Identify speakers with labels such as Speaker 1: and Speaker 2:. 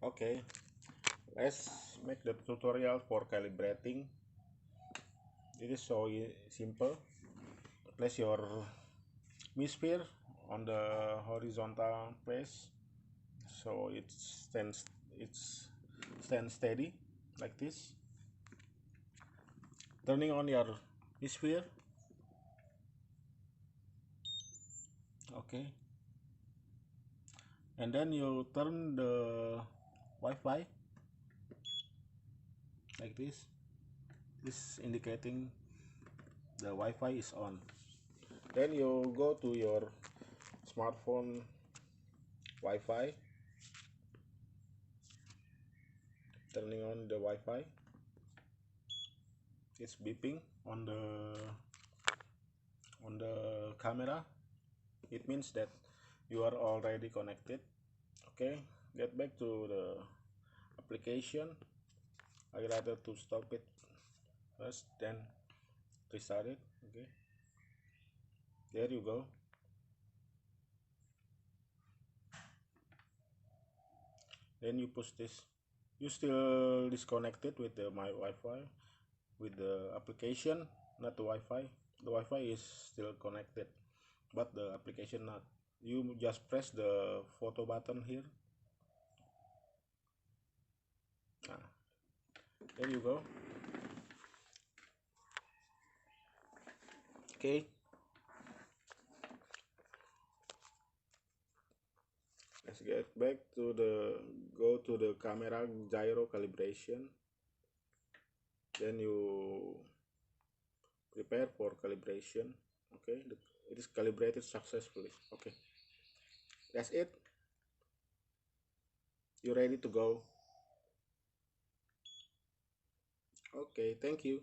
Speaker 1: Okay, let's make the tutorial for calibrating. It is so simple. Place your Sphere on the horizontal place so it stands steady like this. Turning on your Sphere. Okay, and then you turn the Wi-Fi like this. This indicating the Wi-Fi is on. Then you go to your smartphone Wi-Fi, turning on the Wi-Fi. It's beeping on the camera. It means that you are already connected. Okay, get back to the application. I rather to stop it first, then restart it. Okay, there you go. Then you push this. You still disconnected with the my Wi-Fi, with the application, not the Wi-Fi. The Wi-Fi is still connected, but the application not. You just press the photo button here. Ah, there you go. Okay, let's get back to go to the camera gyro calibration. Then you prepare for calibration. Okay, it is calibrated successfully. Okay, that's it. You're ready to go. Okay, thank you.